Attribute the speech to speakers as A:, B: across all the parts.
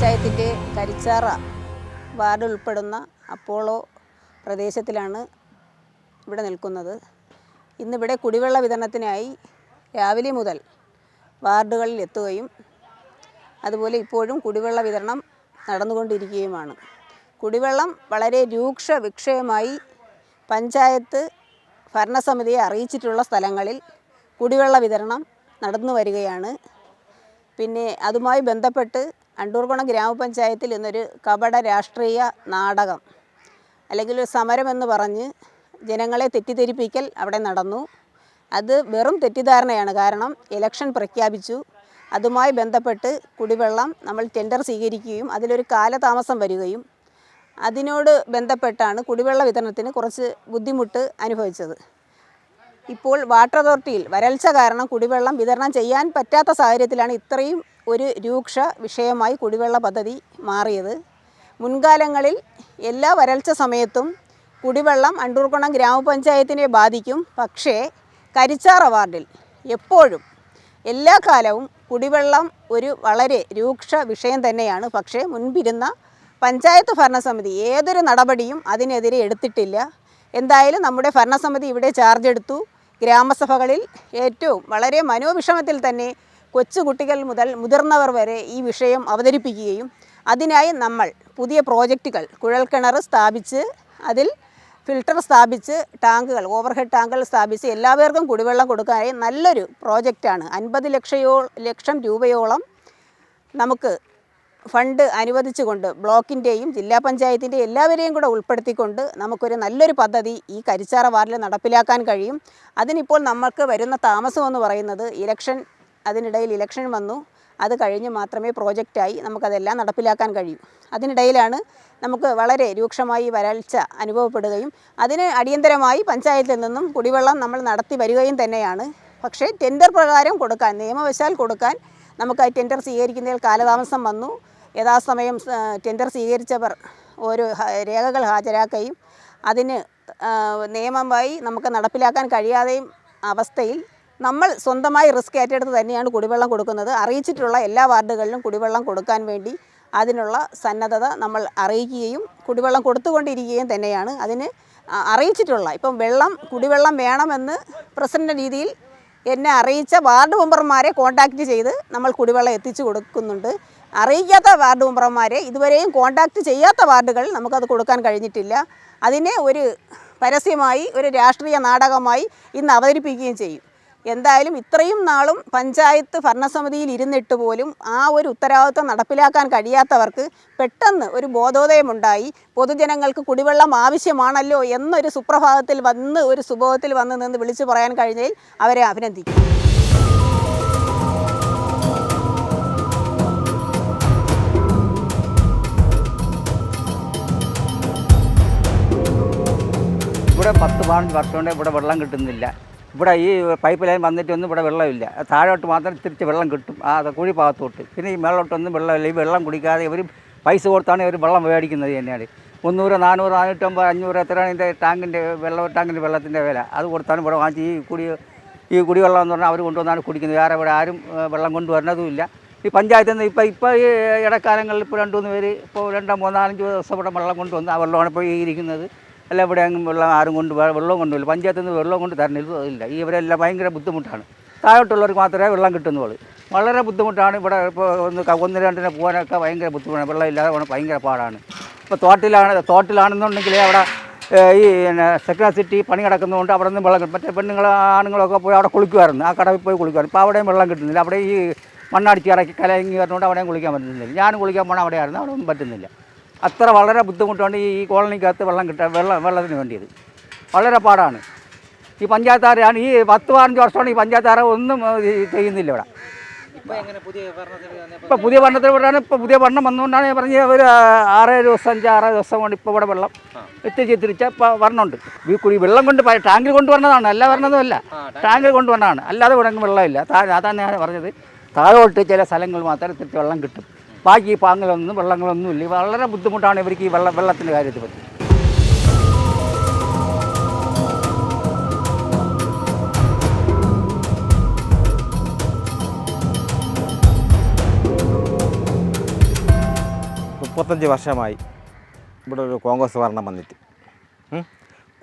A: ഗ്രാമപഞ്ചായത്തിൻ്റെ കരിച്ചാറ വാർഡ് ഉൾപ്പെടുന്ന അപ്പോളോ പ്രദേശത്തിലാണ് ഇവിടെ നിൽക്കുന്നത്. ഇന്നിവിടെ കുടിവെള്ള വിതരണത്തിനായി രാവിലെ മുതൽ വാർഡുകളിൽ എത്തുകയും അതുപോലെ ഇപ്പോഴും കുടിവെള്ള വിതരണം നടന്നുകൊണ്ടിരിക്കുകയുമാണ്. കുടിവെള്ളം വളരെ രൂക്ഷ വിഷയമായി പഞ്ചായത്ത് ഭരണസമിതിയെ അറിയിച്ചിട്ടുള്ള സ്ഥലങ്ങളിൽ കുടിവെള്ള വിതരണം നടന്നു വരികയാണ്. പിന്നെ അതുമായി ബന്ധപ്പെട്ട് അണ്ടൂർകുളം ഗ്രാമപഞ്ചായത്തിൽ ഇന്നൊരു കപട രാഷ്ട്രീയ നാടകം അല്ലെങ്കിൽ ഒരു സമരമെന്ന് പറഞ്ഞ് ജനങ്ങളെ തെറ്റിദ്ധരിപ്പിക്കൽ അവിടെ നടന്നു. അത് വെറും തെറ്റിദ്ധാരണയാണ്. കാരണം ഇലക്ഷൻ പ്രഖ്യാപിച്ചു. അതുമായി ബന്ധപ്പെട്ട് കുടിവെള്ളം നമ്മൾ ടെൻഡർ സ്വീകരിക്കുകയും അതിലൊരു കാലതാമസം വരികയും അതിനോട് ബന്ധപ്പെട്ടാണ് കുടിവെള്ള വിതരണത്തിന് കുറച്ച് ബുദ്ധിമുട്ട് അനുഭവിച്ചത്. ഇപ്പോൾ വാട്ടർ അതോറിറ്റിയിൽ വരൾച്ച കാരണം കുടിവെള്ളം വിതരണം ചെയ്യാൻ പറ്റാത്ത സാഹചര്യത്തിലാണ് ഇത്രയും ഒരു രൂക്ഷ വിഷയമായി കുടിവെള്ള പദ്ധതി മാറിയത്. മുൻകാലങ്ങളിൽ എല്ലാ വരൾച്ച സമയത്തും കുടിവെള്ളം അണ്ടൂർകുളം ഗ്രാമപഞ്ചായത്തിനെ ബാധിക്കും. പക്ഷേ കരിച്ചാറ വാർഡിൽ എപ്പോഴും എല്ലാ കാലവും കുടിവെള്ളം ഒരു വളരെ രൂക്ഷ വിഷയം തന്നെയാണ്. പക്ഷേ മുൻപിരുന്ന പഞ്ചായത്ത് ഭരണസമിതി ഏതൊരു നടപടിയും അതിനെതിരെ എടുത്തിട്ടില്ല. എന്തായാലും നമ്മുടെ ഭരണസമിതി ഇവിടെ ചാർജ് എടുത്തു. ഗ്രാമസഭകളിൽ ഏറ്റവും വളരെ മനോവിഷമത്തിൽ തന്നെ കൊച്ചുകുട്ടികൾ മുതൽ മുതിർന്നവർ വരെ ഈ വിഷയം അവതരിപ്പിക്കുകയും അതിനായി നമ്മൾ പുതിയ പ്രോജക്റ്റുകൾ കുഴൽക്കിണർ സ്ഥാപിച്ച് അതിൽ ഫിൽട്ടർ സ്ഥാപിച്ച് ടാങ്കുകൾ ഓവർഹെഡ് ടാങ്കുകൾ സ്ഥാപിച്ച് എല്ലാവർക്കും കുടിവെള്ളം കൊടുക്കാനായി നല്ലൊരു പ്രോജക്റ്റാണ്. 50 ലക്ഷം രൂപയോളം നമുക്ക് ഫണ്ട് അനുവദിച്ചുകൊണ്ട് ബ്ലോക്കിൻ്റെയും ജില്ലാ പഞ്ചായത്തിൻ്റെയും എല്ലാവരെയും കൂടെ ഉൾപ്പെടുത്തിക്കൊണ്ട് നമുക്കൊരു നല്ലൊരു പദ്ധതി ഈ കരിച്ചാറ വാർഡിൽ നടപ്പിലാക്കാൻ കഴിയും. അതിനിപ്പോൾ നമുക്ക് വരുന്ന താമസമെന്ന് പറയുന്നത് അതിനിടയിൽ ഇലക്ഷൻ വന്നു. അത് കഴിഞ്ഞ് മാത്രമേ പ്രോജക്റ്റായി നമുക്കതെല്ലാം നടപ്പിലാക്കാൻ കഴിയൂ. അതിനിടയിലാണ് നമുക്ക് വളരെ രൂക്ഷമായി വരൾച്ച അനുഭവപ്പെടുകയും അതിന് അടിയന്തരമായി പഞ്ചായത്തിൽ നിന്നും കുടിവെള്ളം നമ്മൾ നടത്തി വരികയും തന്നെയാണ്. പക്ഷേ ടെൻഡർ പ്രകാരം കൊടുക്കാൻ നിയമവശാൽ കൊടുക്കാൻ നമുക്ക് ആ ടെൻഡർ സ്വീകരിക്കുന്നതിൽ കാലതാമസം വന്നു. യഥാസമയം ടെൻഡർ സ്വീകരിച്ചവർ ഓരോ രേഖകൾ ഹാജരാക്കുകയും അതിന് നിയമമായി നമുക്ക് നടപ്പിലാക്കാൻ കഴിയാതെയും അവസ്ഥയിൽ നമ്മൾ സ്വന്തമായി റിസ്ക് ഏറ്റെടുത്ത് തന്നെയാണ് കുടിവെള്ളം കൊടുക്കുന്നത്. അറിയിച്ചിട്ടുള്ള എല്ലാ വാർഡുകളിലും കുടിവെള്ളം കൊടുക്കാൻ വേണ്ടി അതിനുള്ള സന്നദ്ധത നമ്മൾ അറിയിക്കുകയും കുടിവെള്ളം കൊടുത്തുകൊണ്ടിരിക്കുകയും തന്നെയാണ്. അതിന് അറിയിച്ചിട്ടുള്ള ഇപ്പം കുടിവെള്ളം വേണമെന്ന് പ്രസിഡൻ്റ് രീതിയിൽ എന്നെ അറിയിച്ച വാർഡ് മെമ്പർമാരെ കോൺടാക്റ്റ് ചെയ്ത് നമ്മൾ കുടിവെള്ളം എത്തിച്ചു കൊടുക്കുന്നുണ്ട്. അറിയിക്കാത്ത വാർഡ് മെമ്പർമാരെ ഇതുവരെയും കോൺടാക്റ്റ് ചെയ്യാത്ത വാർഡുകളിൽ നമുക്കത് കൊടുക്കാൻ കഴിഞ്ഞിട്ടില്ല. അതിനെ ഒരു പരസ്യമായി ഒരു രാഷ്ട്രീയ നാടകമായി ഇന്ന് അവതരിപ്പിക്കുകയും ചെയ്യും. എന്തായാലും ഇത്രയും നാളും പഞ്ചായത്ത് ഭരണസമിതിയിൽ ഇരുന്നിട്ട് പോലും ആ ഒരു ഉത്തരവാദിത്വം നടപ്പിലാക്കാൻ കഴിയാത്തവർക്ക് പെട്ടെന്ന് ഒരു ബോധോദയമുണ്ടായി. പൊതുജനങ്ങൾക്ക് കുടിവെള്ളം ആവശ്യമാണല്ലോ എന്നൊരു സുപ്രഭാതത്തിൽ ഒരു സുബോധത്തിൽ വന്ന് നിന്ന് വിളിച്ചു പറയാൻ കഴിഞ്ഞതിൽ അവരെ അഭിനന്ദിക്കും.
B: ഇവിടെ 10-15 വർഷം കൊണ്ട് ഇവിടെ വെള്ളം കിട്ടുന്നില്ല. ഇവിടെ ഈ പൈപ്പ് ലൈൻ വന്നിട്ടൊന്നും ഇവിടെ വെള്ളമില്ല. താഴോട്ട് മാത്രം തിരിച്ച് വെള്ളം കിട്ടും, കുഴി ഭാഗത്തോട്ട്. പിന്നെ ഈ മേളോട്ടൊന്നും വെള്ളമില്ല. ഈ വെള്ളം കുടിക്കാതെ ഇവർ പൈസ കൊടുത്താണ് ഇവർ വെള്ളം മേടിക്കുന്നത് തന്നെയാണ്. 300, 400, 450, 500 എത്രയാണ് ഇതിൻ്റെ ടാങ്കിൻ്റെ വെള്ളത്തിൻ്റെ വില. അത് കൊടുത്താണ് ഇവിടെ വാങ്ങിച്ച് ഈ കുടിവെള്ളം എന്ന് പറഞ്ഞാൽ അവർ കൊണ്ടുവന്നാണ് കുടിക്കുന്നത്. വേറെ ഇവിടെ ആരും വെള്ളം കൊണ്ടുവരുന്നതുമില്ല. ഈ പഞ്ചായത്തിൽ നിന്ന് ഇപ്പോൾ ഈ ഇടക്കാലങ്ങളിൽ ഇപ്പോൾ 2-3 പേര് ഇപ്പോൾ 2, 3, 4, 5 ദിവസം ഇവിടെ വെള്ളം കൊണ്ടുവന്ന് ആ വെള്ളമാണ് ഇപ്പോൾ ഈ ഇരിക്കുന്നത്. അല്ല ഇവിടെ അങ്ങും വെള്ളം ആരും വെള്ളം കൊണ്ടുപോയില്ല. പഞ്ചായത്തിൽ നിന്ന് വെള്ളം കൊണ്ട് തരുന്നില്ല. ഇവരെല്ലാം ഭയങ്കര ബുദ്ധിമുട്ടാണ്. താഴോട്ടുള്ളവർക്ക് മാത്രമേ വെള്ളം കിട്ടുന്നുള്ളൂ. വളരെ ബുദ്ധിമുട്ടാണ്. ഇവിടെ ഇപ്പോൾ 1-2 പോകാനൊക്കെ ഭയങ്കര ബുദ്ധിമുട്ടാണ്. വെള്ളമില്ലാതെ ഭയങ്കര പാടാണ്. ഇപ്പോൾ തോട്ടിലാണെന്നുണ്ടെങ്കിൽ അവിടെ ഈ സെക്രട്ടറി സിറ്റി പണി കിടക്കുന്നതുകൊണ്ട് അവിടെ നിന്ന് വെള്ളം കിട്ടും. മറ്റേ ആണുങ്ങളൊക്കെ പോയി അവിടെ കുളിക്കുമായിരുന്നു. ആ കടവിൽ പോയി കുളിക്കുമായിരുന്നു. ഇപ്പോൾ അവിടെയും വെള്ളം കിട്ടുന്നില്ല. അവിടെ ഈ മണ്ണടിച്ച് ഇറക്കി കലങ്ങി വരുന്നതുകൊണ്ട് അവിടെയും കുളിക്കാൻ പറ്റുന്നില്ല. ഞാനും കുളിക്കാൻ പോകണം അവിടെയായിരുന്നു. അവിടെ ഒന്നും പറ്റുന്നില്ല. അത്ര വളരെ ബുദ്ധിമുട്ടാണ് ഈ കോളനിക്കകത്ത് വെള്ളത്തിന് വേണ്ടിയത്. വളരെ പാടാണ്. ഈ പഞ്ചായത്താരാണ് ഈ 10-15 വർഷമാണ് ഈ പഞ്ചായത്താര ഒന്നും ചെയ്യുന്നില്ല ഇവിടെ. ഇപ്പോൾ പുതിയ ഭരണത്തിൽ വിടാണ്. ഇപ്പോൾ പുതിയ ഭരണം വന്നുകൊണ്ടാണ് പറഞ്ഞ് ഒരു 6 ദിവസം കൊണ്ട് ഇപ്പോൾ ഇവിടെ വെള്ളം തിരിച്ച വരണമുണ്ട്. ഈ വെള്ളം കൊണ്ട് ടാങ്കിൽ കൊണ്ടുവരണതാണ്. അല്ല വരണതുമല്ല, ടാങ്കിൽ കൊണ്ടുവരണതാണ്. അല്ലാതെ ഇവിടെ വെള്ളമില്ല. അതാണ് ഞാൻ പറഞ്ഞത്. താഴോട്ട് ചില സ്ഥലങ്ങൾ മാത്രമേ തിരിച്ച് വെള്ളം കിട്ടും. ബാക്കി ഈ വെള്ളങ്ങളൊന്നുമില്ല. വളരെ ബുദ്ധിമുട്ടാണ് ഇവർക്ക് ഈ വെള്ളത്തിൻ്റെ കാര്യത്തിൽ പറ്റി.
C: 35 വർഷമായി ഇവിടെ ഒരു കോൺഗ്രസ് ഭരണം വന്നിട്ട്.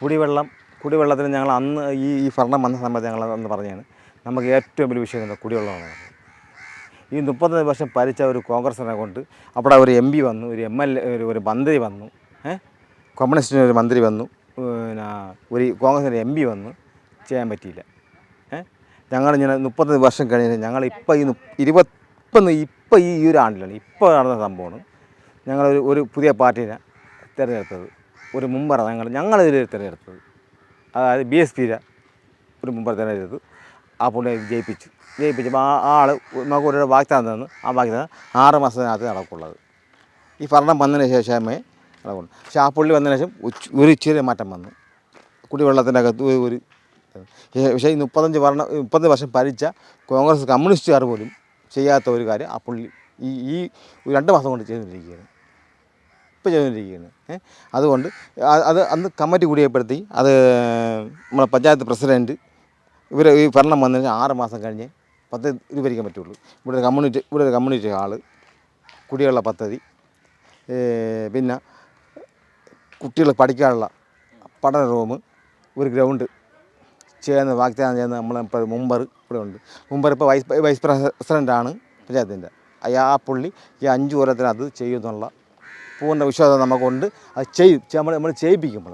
C: കുടിവെള്ളത്തിന് ഞങ്ങൾ അന്ന് ഈ ഭരണം വന്ന സമയത്ത് ഞങ്ങൾ അന്ന് പറഞ്ഞാണ് നമുക്ക് ഏറ്റവും വലിയ വിഷയം എന്താ കുടിവെള്ളമാണ്. ഈ 35 വർഷം ഭരിച്ച ഒരു കോൺഗ്രസിനെ കൊണ്ട് അവിടെ ഒരു MP വന്നു, ഒരു MLA, ഒരു മന്ത്രി വന്നു, കമ്മ്യൂണിസ്റ്റിന് ഒരു മന്ത്രി വന്നു, പിന്നെ ഒരു കോൺഗ്രസിൻ്റെ MP വന്നു, ചെയ്യാൻ പറ്റിയില്ല. ഞങ്ങളിങ്ങനെ 35 വർഷം കഴിഞ്ഞ് ഞങ്ങളിപ്പോൾ ഈ ഒരു ആണ്ടിലാണ് ഇപ്പോൾ നടന്ന സംഭവമാണ് ഒരു പുതിയ പാർട്ടീനെ തിരഞ്ഞെടുത്തത്. ഒരു മുമ്പറാണ് ഞങ്ങളിതിൽ തിരഞ്ഞെടുത്തത്. അതായത് BSPയുടെ ഒരു മുമ്പ് തിരഞ്ഞെടുത്ത് ആ പുള്ളിയെ ജയിപ്പിച്ചപ്പോൾ ആ ആൾ നമുക്ക് ഒരു വാഗ്ദാനം തന്നു. ആ വാഗ്ദാനം 6 മാസത്തിനകത്ത് നടക്കുള്ളത്. ഈ ഭരണം വന്നതിന് ശേഷമേ നടക്കുള്ളൂ. പക്ഷേ ആ പുള്ളി വന്നതിന് ശേഷം ഒരു ചെറിയ മാറ്റം വന്നു കുടിവെള്ളത്തിൻ്റെ അകത്ത് ഒരു. പക്ഷേ ഈ 30 വർഷം ഭരിച്ച കോൺഗ്രസ് കമ്മ്യൂണിസ്റ്റുകാർ പോലും ചെയ്യാത്ത ഒരു കാര്യം ആ പുള്ളി ഈ 2 മാസം കൊണ്ട് ചെയ്തുകൊണ്ടിരിക്കുകയാണ്. ഇപ്പോൾ ചെയ്തുകൊണ്ടിരിക്കുകയാണ്. അതുകൊണ്ട് അത് അന്ന് കമ്മിറ്റി കൂടിയപ്പെടുത്തി അത് നമ്മളെ പഞ്ചായത്ത് പ്രസിഡൻറ്റ് ഈ ഭരണം വന്നതിന് 6 മാസം കഴിഞ്ഞ് പദ്ധതി ഭരിക്കാൻ പറ്റുള്ളൂ. ഇവിടെ ഒരു കമ്മ്യൂണിറ്റി ഹാള്, കുടിവെള്ള പദ്ധതി, പിന്നെ കുട്ടികൾ പഠിക്കാനുള്ള പഠന റൂം, ഒരു ഗ്രൗണ്ട് ചെയ്യുന്ന വാഗ്ദാനം ചെയ്യുന്ന നമ്മളിപ്പോൾ മുമ്പർ ഇവിടെ ഉണ്ട്. മുമ്പർ ഇപ്പോൾ വൈസ് പ്രസിഡൻ്റാണ് പഞ്ചായത്തിൻ്റെ. ആ പുള്ളി ഈ 5 കൊല്ലത്തിന് അത് ചെയ്യുമെന്നുള്ള പൂർണ്ണ വിശ്വാസം നമുക്കുണ്ട്. അത് നമ്മൾ ചെയ്യിപ്പിക്കും.